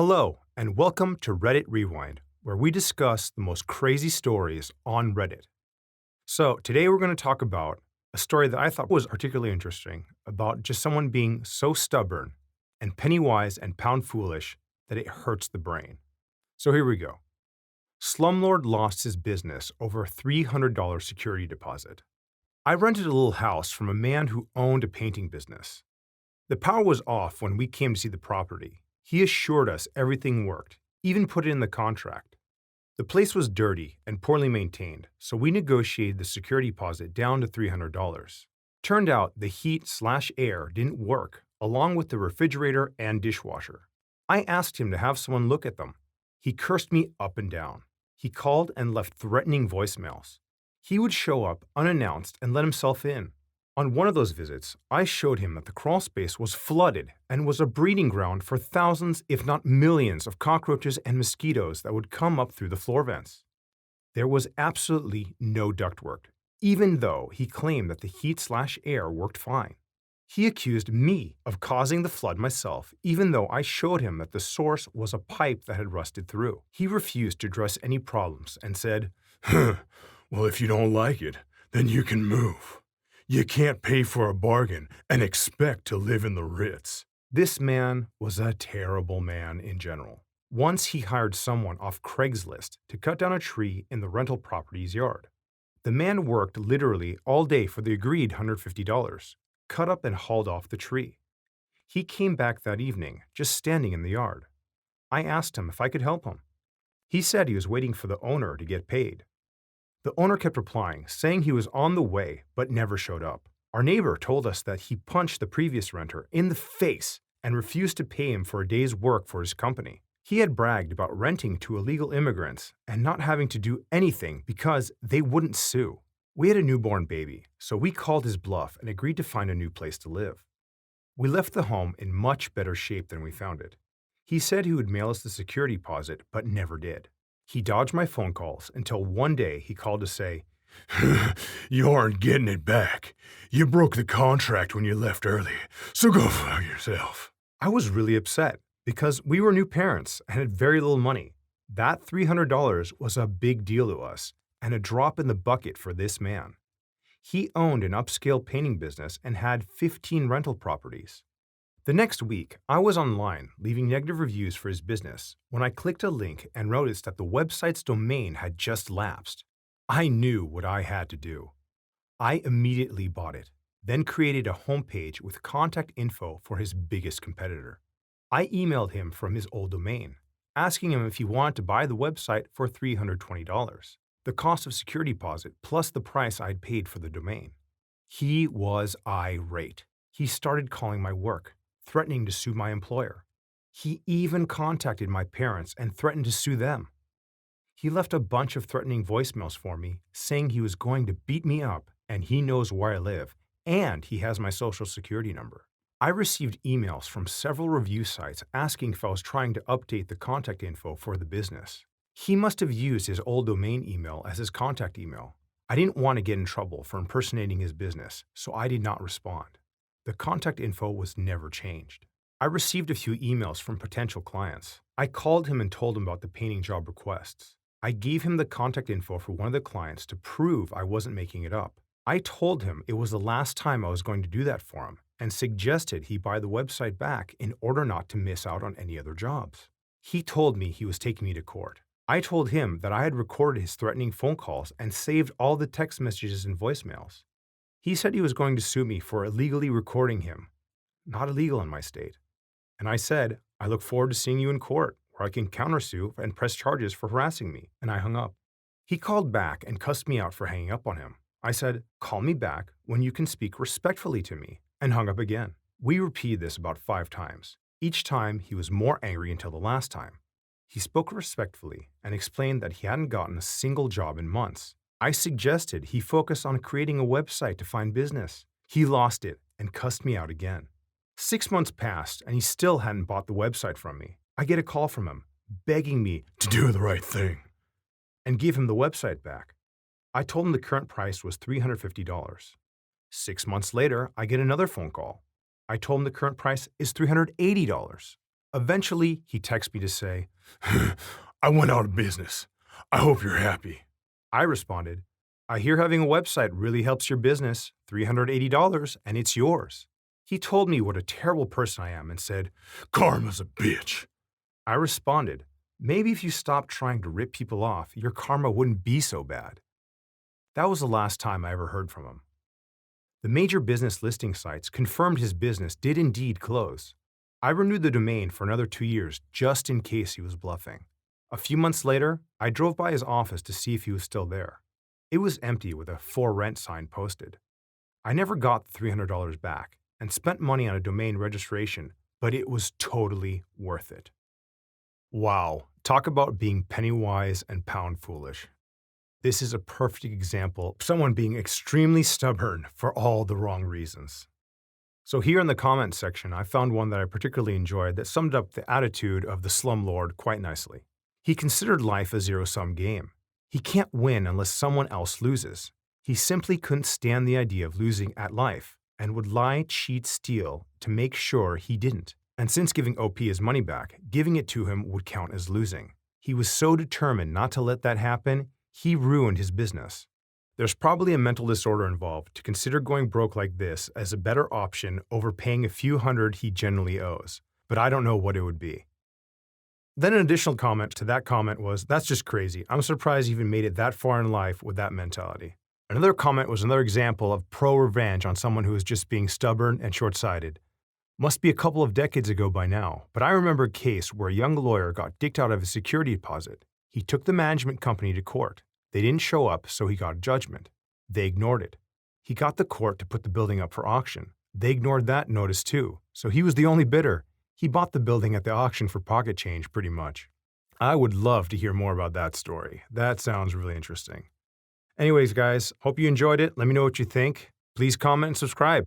Hello, and welcome to Reddit Rewind, where we discuss the most crazy stories on Reddit. So, today we're going to talk about a story that I thought was particularly interesting about just someone being so stubborn and penny wise and pound foolish that it hurts the brain. So, here we go. Slumlord lost his business over a $300 security deposit. I rented a little house from a man who owned a painting business. The power was off when we came to see the property. He assured us everything worked, even put it in the contract. The place was dirty and poorly maintained, so we negotiated the security deposit down to $300. Turned out the heat/air didn't work, along with the refrigerator and dishwasher. I asked him to have someone look at them. He cursed me up and down. He called and left threatening voicemails. He would show up unannounced and let himself in. On one of those visits, I showed him that the crawl space was flooded and was a breeding ground for thousands, if not millions, of cockroaches and mosquitoes that would come up through the floor vents. There was absolutely no ductwork, even though he claimed that the heat/air worked fine. He accused me of causing the flood myself, even though I showed him that the source was a pipe that had rusted through. He refused to address any problems and said, "Well, if you don't like it, then you can move. You can't pay for a bargain and expect to live in the Ritz." This man was a terrible man in general. Once he hired someone off Craigslist to cut down a tree in the rental property's yard. The man worked literally all day for the agreed $150, cut up and hauled off the tree. He came back that evening, just standing in the yard. I asked him if I could help him. He said he was waiting for the owner to get paid. The owner kept replying, saying he was on the way, but never showed up. Our neighbor told us that he punched the previous renter in the face and refused to pay him for a day's work for his company. He had bragged about renting to illegal immigrants and not having to do anything because they wouldn't sue. We had a newborn baby, so we called his bluff and agreed to find a new place to live. We left the home in much better shape than we found it. He said he would mail us the security deposit, but never did. He dodged my phone calls until one day he called to say, "You aren't getting it back. You broke the contract when you left early, so go fuck yourself." I was really upset because we were new parents and had very little money. That $300 was a big deal to us and a drop in the bucket for this man. He owned an upscale painting business and had 15 rental properties. The next week, I was online leaving negative reviews for his business when I clicked a link and noticed that the website's domain had just lapsed. I knew what I had to do. I immediately bought it, then created a homepage with contact info for his biggest competitor. I emailed him from his old domain, asking him if he wanted to buy the website for $320, the cost of security deposit plus the price I'd paid for the domain. He was irate. He started calling my work, threatening to sue my employer. He even contacted my parents and threatened to sue them. He left a bunch of threatening voicemails for me, saying he was going to beat me up and he knows where I live, and he has my social security number. I received emails from several review sites asking if I was trying to update the contact info for the business. He must have used his old domain email as his contact email. I didn't want to get in trouble for impersonating his business, so I did not respond. The contact info was never changed. I received a few emails from potential clients. I called him and told him about the painting job requests. I gave him the contact info for one of the clients to prove I wasn't making it up. I told him it was the last time I was going to do that for him and suggested he buy the website back in order not to miss out on any other jobs. He told me he was taking me to court. I told him that I had recorded his threatening phone calls and saved all the text messages and voicemails. He said he was going to sue me for illegally recording him. Not illegal in my state. And I said, "I look forward to seeing you in court, where I can countersue and press charges for harassing me," and I hung up. He called back and cussed me out for hanging up on him. I said, "Call me back when you can speak respectfully to me," and hung up again. We repeated this about 5 times. Each time, he was more angry until the last time. He spoke respectfully and explained that he hadn't gotten a single job in months. I suggested he focus on creating a website to find business. He lost it and cussed me out again. 6 months passed and he still hadn't bought the website from me. I get a call from him, begging me to do the right thing and give him the website back. I told him the current price was $350. 6 months later, I get another phone call. I told him the current price is $380. Eventually, he texts me to say, I went out of business. I hope you're happy. I responded, I hear having a website really helps your business, $380, and it's yours. He told me what a terrible person I am and said, Karma's a bitch. I responded, maybe if you stopped trying to rip people off, your karma wouldn't be so bad. That was the last time I ever heard from him. The major business listing sites confirmed his business did indeed close. I renewed the domain for another 2 years just in case he was bluffing. A few months later, I drove by his office to see if he was still there. It was empty with a for rent sign posted. I never got the $300 back and spent money on a domain registration, but it was totally worth it. Wow, talk about being penny wise and pound foolish. This is a perfect example of someone being extremely stubborn for all the wrong reasons. So here in the comments section, I found one that I particularly enjoyed that summed up the attitude of the slumlord quite nicely. He considered life a zero-sum game. He can't win unless someone else loses. He simply couldn't stand the idea of losing at life and would lie, cheat, steal to make sure he didn't. And since giving OP his money back, giving it to him would count as losing. He was so determined not to let that happen, he ruined his business. There's probably a mental disorder involved to consider going broke like this as a better option over paying a few hundred he generally owes, but I don't know what it would be. Then an additional comment to that comment was, that's just crazy. I'm surprised he even made it that far in life with that mentality. Another comment was another example of pro-revenge on someone who was just being stubborn and short-sighted. Must be a couple of decades ago by now, but I remember a case where a young lawyer got dicked out of his security deposit. He took the management company to court. They didn't show up, so he got a judgment. They ignored it. He got the court to put the building up for auction. They ignored that notice too, so he was the only bidder. He bought the building at the auction for pocket change, pretty much. I would love to hear more about that story. That sounds really interesting. Anyways, guys, hope you enjoyed it. Let me know what you think. Please comment and subscribe.